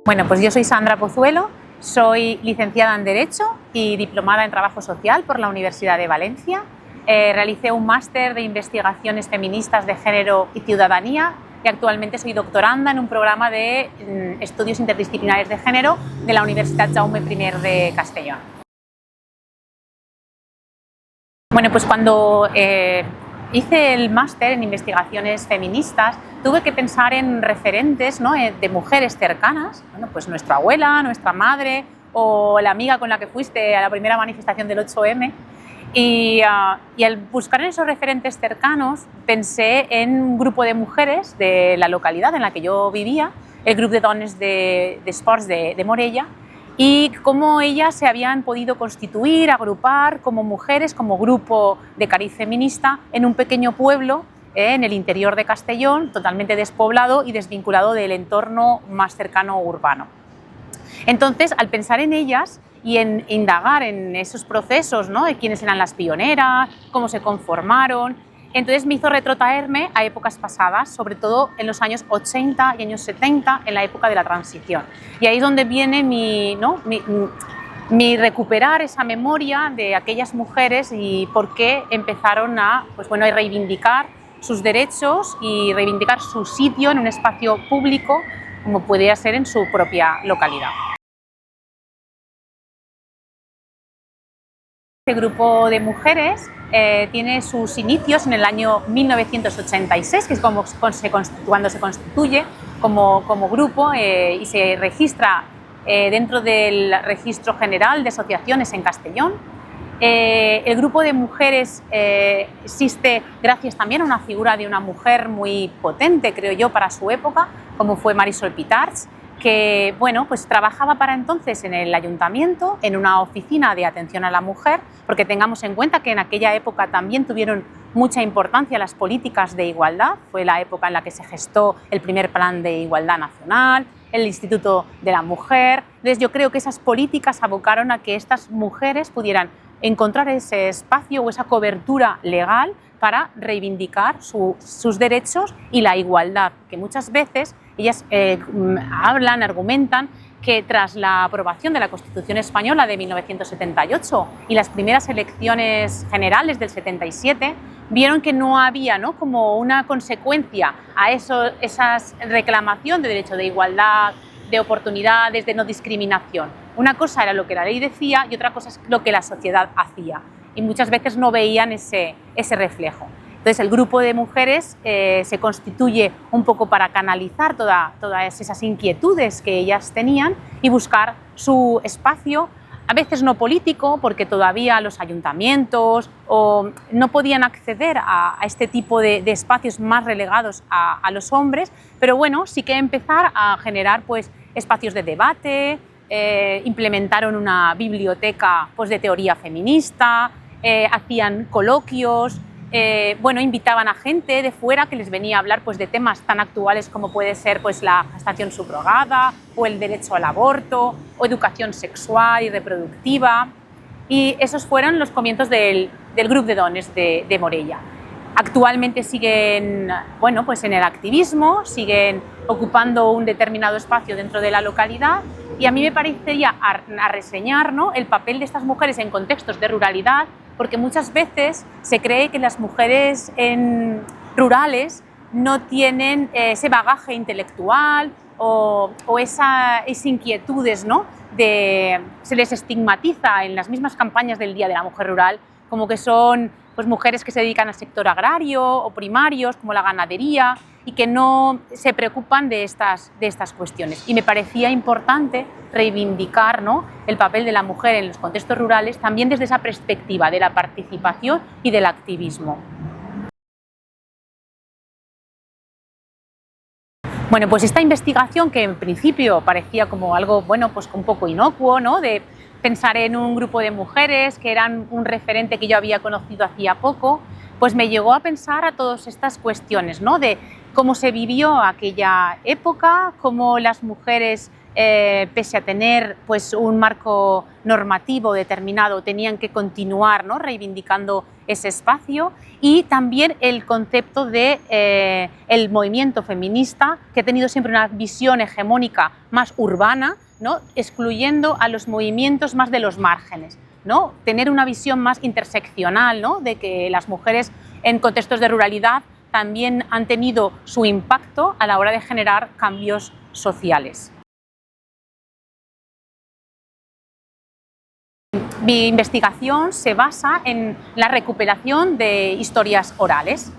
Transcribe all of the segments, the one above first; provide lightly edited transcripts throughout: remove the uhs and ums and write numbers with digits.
Bueno, pues yo soy Sandra Pozuelo, soy licenciada en Derecho y diplomada en Trabajo Social por la Universidad de Valencia. Realicé un máster de investigaciones feministas de género y ciudadanía y actualmente soy doctoranda en un programa de estudios interdisciplinares de género de la Universitat Jaume I de Castellón. Bueno, pues cuando hice el máster en investigaciones feministas, tuve que pensar en referentes, ¿no?, de mujeres cercanas, bueno, pues nuestra abuela, nuestra madre o la amiga con la que fuiste a la primera manifestación del 8M. Y al buscar en esos referentes cercanos pensé en un grupo de mujeres de la localidad en la que yo vivía, el Grup de Dones d'Esports de Morella, y cómo ellas se habían podido constituir, agrupar como mujeres, como grupo de cariz feminista en un pequeño pueblo en el interior de Castellón, totalmente despoblado y desvinculado del entorno más cercano urbano. Entonces, al pensar en ellas y en indagar en esos procesos, ¿no?, de quiénes eran las pioneras, cómo se conformaron, entonces me hizo retrotraerme a épocas pasadas, sobre todo en los años 80 y años 70, en la época de la transición. Y ahí es donde viene mi recuperar esa memoria de aquellas mujeres y por qué empezaron a reivindicar sus derechos y reivindicar su sitio en un espacio público como podía ser en su propia localidad. Este grupo de mujeres tiene sus inicios en el año 1986, que es cuando se constituye como grupo y se registra dentro del Registro General de Asociaciones en Castellón. El grupo de mujeres existe gracias también a una figura de una mujer muy potente, creo yo, para su época, como fue Marisol Pitarch, que pues trabajaba para entonces en el ayuntamiento, en una oficina de atención a la mujer, porque tengamos en cuenta que en aquella época también tuvieron mucha importancia las políticas de igualdad. Fue la época en la que se gestó el primer plan de igualdad nacional, el Instituto de la Mujer. Entonces yo creo que esas políticas abocaron a que estas mujeres pudieran encontrar ese espacio o esa cobertura legal para reivindicar sus derechos y la igualdad, que muchas veces ellas argumentan que tras la aprobación de la Constitución Española de 1978 y las primeras elecciones generales del 77, vieron que no había, ¿no?, como una consecuencia a esa reclamación de derecho de igualdad, de oportunidades, de no discriminación. Una cosa era lo que la ley decía y otra cosa es lo que la sociedad hacía. Y muchas veces no veían ese reflejo. Entonces el grupo de mujeres se constituye un poco para canalizar todas esas inquietudes que ellas tenían y buscar su espacio, a veces no político, porque todavía los ayuntamientos no podían acceder a este tipo de espacios más relegados a los hombres, pero bueno, sí que empezar a generar espacios de debate, implementaron una biblioteca de teoría feminista, hacían coloquios, invitaban a gente de fuera que les venía a hablar de temas tan actuales como puede ser la gestación subrogada o el derecho al aborto o educación sexual y reproductiva, y esos fueron los comienzos del Grup de Dones de Morella. Actualmente siguen en el activismo, siguen ocupando un determinado espacio dentro de la localidad, y a mí me parecería a reseñar, ¿no?, el papel de estas mujeres en contextos de ruralidad, porque muchas veces se cree que las mujeres rurales no tienen ese bagaje intelectual o esas inquietudes, ¿no?, se les estigmatiza en las mismas campañas del Día de la Mujer Rural como que son mujeres que se dedican al sector agrario o primarios, como la ganadería, y que no se preocupan de estas cuestiones. Y me parecía importante reivindicar, ¿no?, el papel de la mujer en los contextos rurales también desde esa perspectiva de la participación y del activismo. Bueno, pues esta investigación, que en principio parecía como algo un poco inocuo, ¿no?, de pensar en un grupo de mujeres que eran un referente que yo había conocido hacía poco, pues me llegó a pensar a todas estas cuestiones, ¿no?, de cómo se vivió aquella época, cómo las mujeres pese a tener pues, un marco normativo determinado, tenían que continuar, ¿no?, reivindicando ese espacio, y también el concepto de el movimiento feminista, que ha tenido siempre una visión hegemónica más urbana, ¿no?, excluyendo a los movimientos más de los márgenes, ¿no?, tener una visión más interseccional, ¿no?, de que las mujeres en contextos de ruralidad también han tenido su impacto a la hora de generar cambios sociales. Mi investigación se basa en la recuperación de historias orales.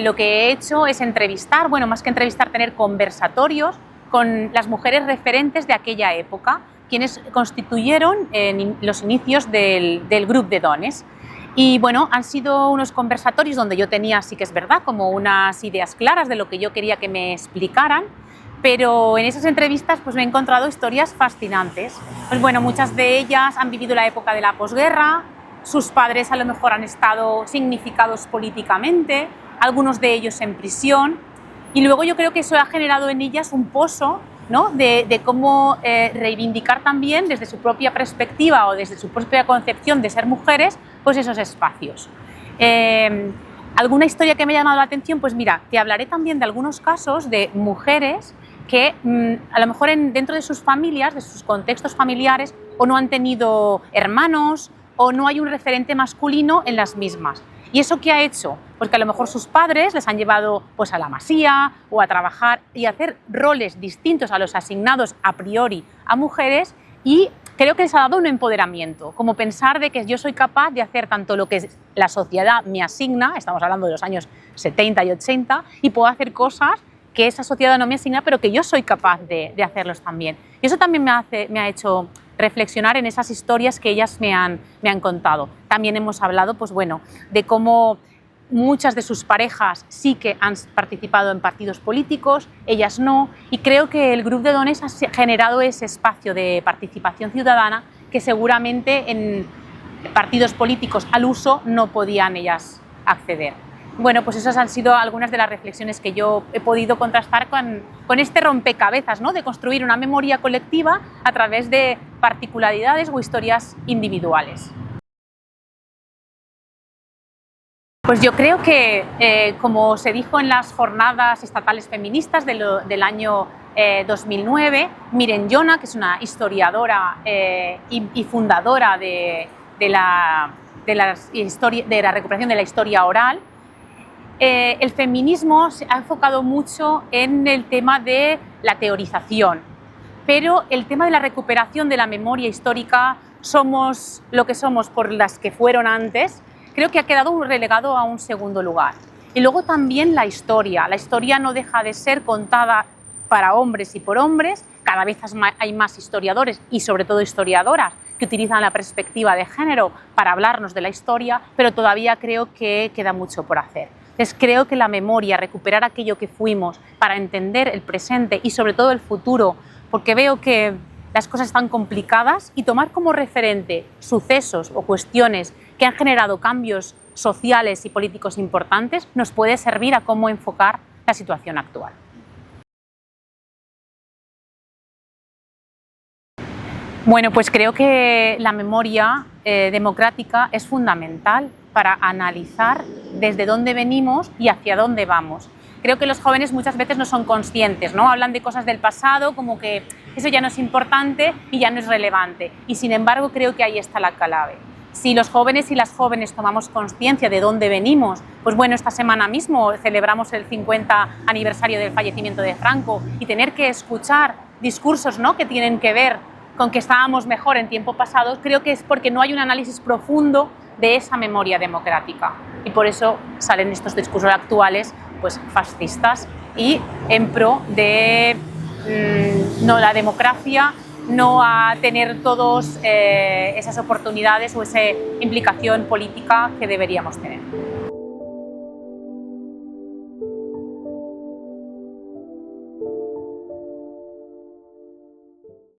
Lo que he hecho es entrevistar, bueno, más que entrevistar, tener conversatorios con las mujeres referentes de aquella época, quienes constituyeron los inicios del Grup de Dones. Y bueno, han sido unos conversatorios donde yo tenía, sí que es verdad, como unas ideas claras de lo que yo quería que me explicaran, pero en esas entrevistas pues me he encontrado historias fascinantes. Pues bueno, muchas de ellas han vivido la época de la posguerra, sus padres a lo mejor han estado significados políticamente, algunos de ellos en prisión, y luego yo creo que eso ha generado en ellas un pozo, ¿no?, de cómo reivindicar también desde su propia perspectiva o desde su propia concepción de ser mujeres, pues esos espacios. ¿Alguna historia que me ha llamado la atención? Pues mira, te hablaré también de algunos casos de mujeres que a lo mejor dentro de sus familias, de sus contextos familiares, o no han tenido hermanos o no hay un referente masculino en las mismas. ¿Y eso qué ha hecho? Pues que a lo mejor sus padres les han llevado pues, a la masía o a trabajar y a hacer roles distintos a los asignados a priori a mujeres, y creo que les ha dado un empoderamiento, como pensar de que yo soy capaz de hacer tanto lo que la sociedad me asigna, estamos hablando de los años 70 y 80, y puedo hacer cosas que esa sociedad no me asigna, pero que yo soy capaz de hacerlos también. Y eso también me ha hecho reflexionar en esas historias que ellas me han contado. También hemos hablado pues, bueno, de cómo muchas de sus parejas sí que han participado en partidos políticos, ellas no, y creo que el Grup de Dones ha generado ese espacio de participación ciudadana que seguramente en partidos políticos al uso no podían ellas acceder. Bueno, pues esas han sido algunas de las reflexiones que yo he podido contrastar con este rompecabezas, ¿no?, de construir una memoria colectiva a través de particularidades o historias individuales. Pues yo creo que, como se dijo en las jornadas estatales feministas del año 2009, Miren Jona, que es una historiadora y fundadora de la recuperación de la historia oral, el feminismo se ha enfocado mucho en el tema de la teorización, pero el tema de la recuperación de la memoria histórica, somos lo que somos por las que fueron antes, creo que ha quedado relegado a un segundo lugar. Y luego también la historia no deja de ser contada para hombres y por hombres, cada vez hay más historiadores y sobre todo historiadoras que utilizan la perspectiva de género para hablarnos de la historia, pero todavía creo que queda mucho por hacer. Entonces creo que la memoria, recuperar aquello que fuimos para entender el presente y sobre todo el futuro, porque veo que las cosas están complicadas, y tomar como referente sucesos o cuestiones que han generado cambios sociales y políticos importantes nos puede servir a cómo enfocar la situación actual. Bueno, pues creo que la memoria democrática es fundamental para analizar desde dónde venimos y hacia dónde vamos. Creo que los jóvenes muchas veces no son conscientes, ¿no? Hablan de cosas del pasado como que eso ya no es importante y ya no es relevante. Y sin embargo creo que ahí está la clave. Si los jóvenes y las jóvenes tomamos conciencia de dónde venimos, pues bueno, esta semana mismo celebramos el 50 aniversario del fallecimiento de Franco, y tener que escuchar discursos, ¿no?, que tienen que ver con que estábamos mejor en tiempo pasado, creo que es porque no hay un análisis profundo de esa memoria democrática, y por eso salen estos discursos actuales pues fascistas y en pro de no la democracia, no a tener todos esas oportunidades o esa implicación política que deberíamos tener.